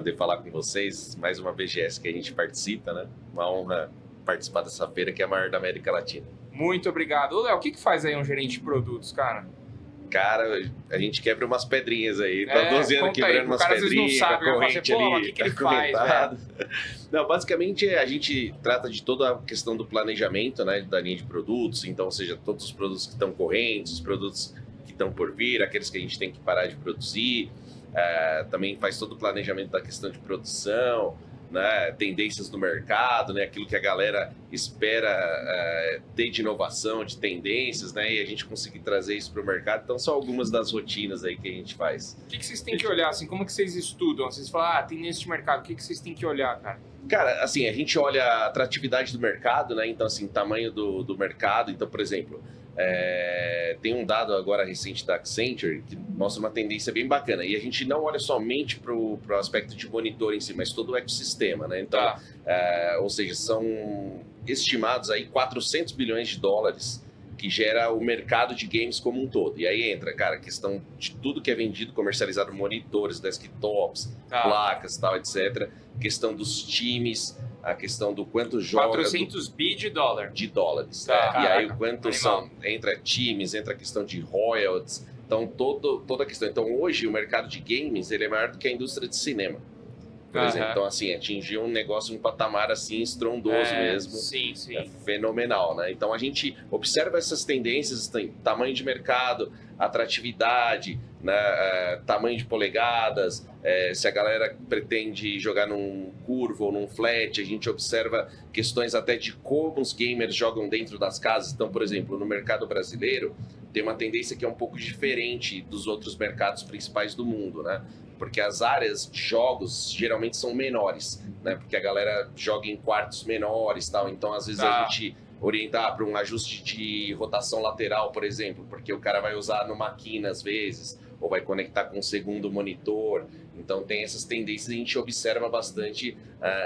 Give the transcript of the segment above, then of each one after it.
poder falar com vocês. Mais uma BGS que a gente participa, né? Uma honra participar dessa feira que é a maior da América Latina. Muito obrigado. Ô, Léo, o que faz aí um gerente de produtos, cara? Cara, a gente quebra umas pedrinhas aí. Tá 12 anos quebrando umas pedrinhas, não sabe, com a corrente assim, ali, o que ele faz, Não, basicamente a gente trata de toda a questão do planejamento, né, da linha de produtos. Então, ou seja, todos os produtos que estão correntes, os produtos que estão por vir, aqueles que a gente tem que parar de produzir. Também faz todo o planejamento da questão de produção, né, tendências do mercado, né, aquilo que a galera espera ter de inovação, de tendências, né, e a gente conseguir trazer isso para o mercado. Então, são algumas das rotinas aí que a gente faz. O que vocês têm que olhar, assim, como que vocês estudam? Vocês falam, tem nesse mercado, o que vocês têm que olhar, cara? Cara, assim, a gente olha a atratividade do mercado, né, então, assim, tamanho do mercado. Então, por exemplo, tem um dado agora recente da Accenture que mostra uma tendência bem bacana. E a gente não olha somente para o aspecto de monitor em si, mas todo o ecossistema, né? Então, ou seja, são estimados aí 400 bilhões de dólares que gera o mercado de games como um todo. E aí entra, cara, a questão de tudo que é vendido, comercializado, monitores, desktops, placas, tal, etc. Questão dos times, a questão do quanto joga... 400 bi de dólar. De dólares. E aí o quanto são... Entra times, entra a questão de royalties. Então, toda a questão. Então, hoje, o mercado de games, ele é maior do que a indústria de cinema. Por exemplo. Então, assim, atingiu um negócio, um patamar, assim, estrondoso mesmo. Sim, sim. É fenomenal, né? Então, a gente observa essas tendências, tem tamanho de mercado, atratividade, né? Tamanho de polegadas, se a galera pretende jogar num curvo ou num flat, a gente observa questões até de como os gamers jogam dentro das casas. Então, por exemplo, no mercado brasileiro, tem uma tendência que é um pouco diferente dos outros mercados principais do mundo, né? Porque as áreas de jogos geralmente são menores, né? Porque a galera joga em quartos menores, tal. Então, às vezes, a gente orientar para um ajuste de rotação lateral, por exemplo, porque o cara vai usar numa quina às vezes, ou vai conectar com um segundo monitor. Então, tem essas tendências, a gente observa bastante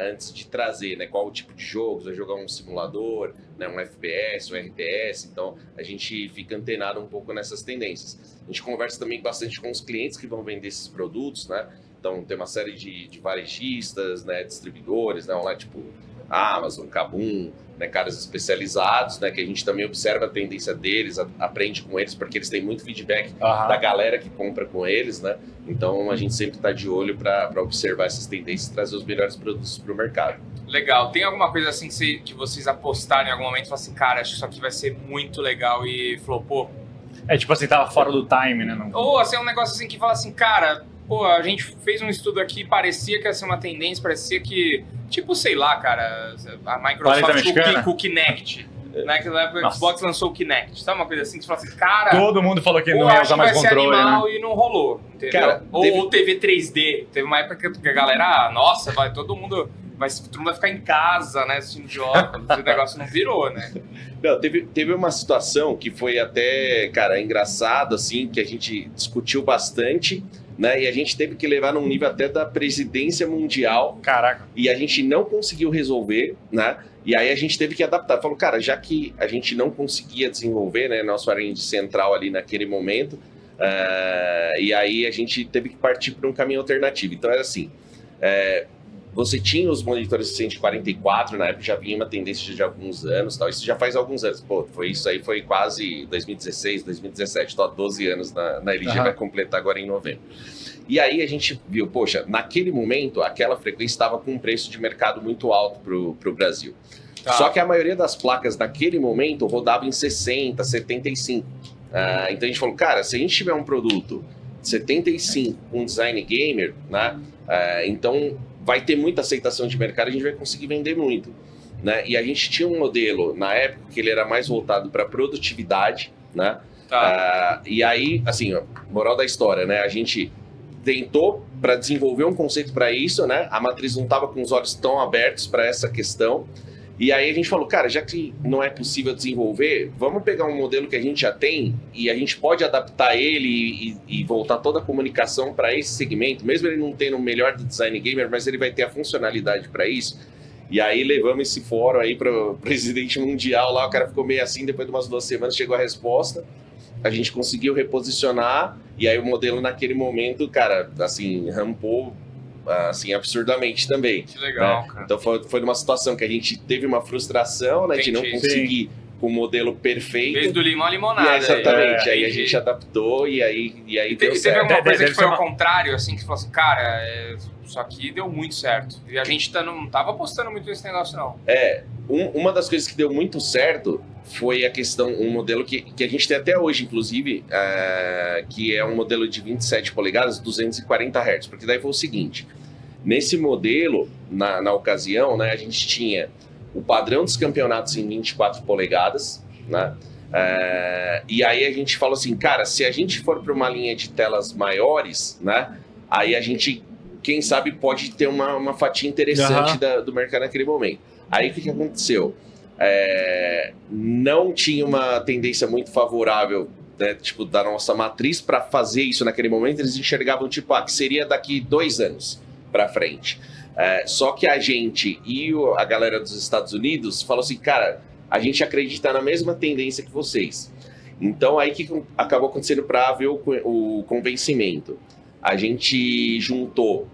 antes de trazer, né? Qual o tipo de jogo, vai jogar um simulador, né? Um FPS, um RTS. Então, a gente fica antenado um pouco nessas tendências. A gente conversa também bastante com os clientes que vão vender esses produtos, né? Então, tem uma série de varejistas, né? Distribuidores, né? Online, tipo Amazon, Kabum, né? Caras especializados, né? Que a gente também observa a tendência deles, aprende com eles, porque eles têm muito feedback da galera que compra com eles, né? Então, a gente sempre está de olho para observar essas tendências e trazer os melhores produtos para o mercado. Legal. Tem alguma coisa assim que vocês apostaram em algum momento e falaram assim, cara, acho que isso aqui vai ser muito legal e flopou? Tipo assim, tava fora do time, né? Não... Ou assim, um negócio assim que fala assim, cara, pô, a gente fez um estudo aqui, parecia que ia ser uma tendência, parecia que, tipo, sei lá, cara, a Microsoft com o Kinect, né? Que na época o Xbox lançou o Kinect, sabe uma coisa assim, que você fala assim, cara... Todo mundo falou que não ia usar mais controle, animal, né? E não rolou, entendeu? Cara, ou TV 3D, teve uma época que a galera, nossa, vai todo mundo vai ficar em casa, né, assistindo jogos, o negócio não virou, né? Não, teve uma situação que foi até, cara, engraçada, assim, que a gente discutiu bastante, né, e a gente teve que levar num nível até da presidência mundial. Caraca. E a gente não conseguiu resolver, né, e aí a gente teve que adaptar. Falou, cara, já que a gente não conseguia desenvolver, né, nosso R&D central ali naquele momento, e aí a gente teve que partir para um caminho alternativo. Então era assim, você tinha os monitores 144, na época já vinha uma tendência de alguns anos, tal. Isso já faz alguns anos. Pô, isso aí foi quase 2016, 2017. Estou há 12 anos na LG, vai completar agora em novembro. E aí a gente viu, poxa, naquele momento, aquela frequência estava com um preço de mercado muito alto para o Brasil. Só que a maioria das placas naquele momento rodava em 60, 75. Então a gente falou, cara, se a gente tiver um produto 75 com design gamer, né, então vai ter muita aceitação de mercado, a gente vai conseguir vender muito, né? E a gente tinha um modelo na época que ele era mais voltado para produtividade, né? E aí, assim, ó, moral da história, né? A gente tentou para desenvolver um conceito para isso, né? A matriz não estava com os olhos tão abertos para essa questão. E aí a gente falou, cara, já que não é possível desenvolver, vamos pegar um modelo que a gente já tem e a gente pode adaptar ele e voltar toda a comunicação para esse segmento, mesmo ele não tendo o melhor do design gamer, mas ele vai ter a funcionalidade para isso. E aí levamos esse fórum aí para o presidente mundial lá, o cara ficou meio assim, depois de umas 2 semanas chegou a resposta, a gente conseguiu reposicionar e aí o modelo naquele momento, cara, assim, rampou assim, absurdamente também. Que legal, né? cara. Então foi numa situação que a gente teve uma frustração, né, de não conseguir com o modelo perfeito. Fez do limão a limonada. Exatamente, aí a gente adaptou e aí deu certo. Teve alguma coisa que foi ao contrário, assim, que você falou assim, cara, isso aqui deu muito certo. E a gente não tava apostando muito nesse negócio, não. Uma das coisas que deu muito certo foi a questão, um modelo que a gente tem até hoje, inclusive, que é um modelo de 27 polegadas, 240 Hz. Porque daí foi o seguinte, nesse modelo, na ocasião, né, a gente tinha o padrão dos campeonatos em 24 polegadas, né? E aí a gente falou assim, cara, se a gente for para uma linha de telas maiores, né? Aí a gente, quem sabe, pode ter uma fatia interessante do mercado naquele momento. Aí o que aconteceu? Não tinha uma tendência muito favorável, né, tipo, da nossa matriz para fazer isso naquele momento. Eles enxergavam tipo, que seria daqui 2 anos para frente. Só que a gente e a galera dos Estados Unidos falou assim, cara, a gente acredita na mesma tendência que vocês. Então aí que acabou acontecendo para haver o convencimento. A gente juntou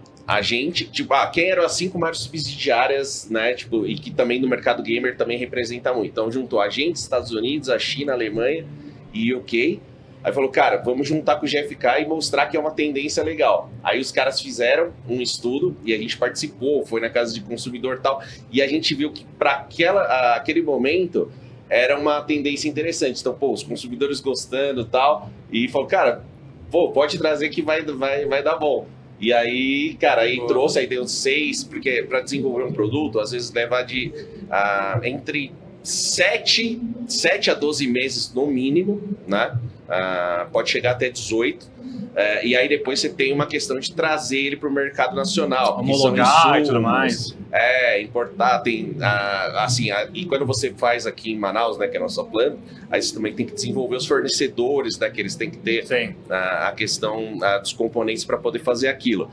tipo, quem eram as 5 maiores subsidiárias, né, tipo, e que também no mercado gamer também representa muito. Então juntou a gente, Estados Unidos, a China, a Alemanha e UK. Aí falou, cara, vamos juntar com o GFK e mostrar que é uma tendência legal. Aí os caras fizeram um estudo e a gente participou, foi na casa de consumidor e tal, e a gente viu que para aquele momento era uma tendência interessante. Então, os consumidores gostando e tal, e falou, cara, pode trazer que vai dar bom. E aí, cara, trouxe, aí deu 6, porque para desenvolver um produto, às vezes leva entre 7 a 12 meses no mínimo, né? Pode chegar até 18. E aí depois você tem uma questão de trazer ele para o mercado nacional. Homologar e tudo mais. Importar, e quando você faz aqui em Manaus, né, que é a nossa planta, aí você também tem que desenvolver os fornecedores, né, que eles têm que ter a questão dos componentes para poder fazer aquilo.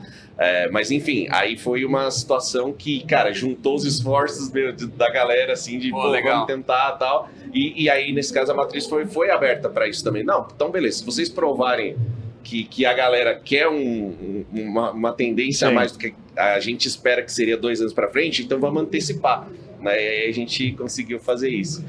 Mas enfim, aí foi uma situação que, cara, juntou os esforços da galera, assim, de vamos tentar e tal. E aí, nesse caso, a matriz foi aberta para isso também. Não, então beleza, se vocês provarem que a galera quer uma tendência a mais do que a gente espera que seria 2 anos para frente, então vamos antecipar. Né? E aí a gente conseguiu fazer isso.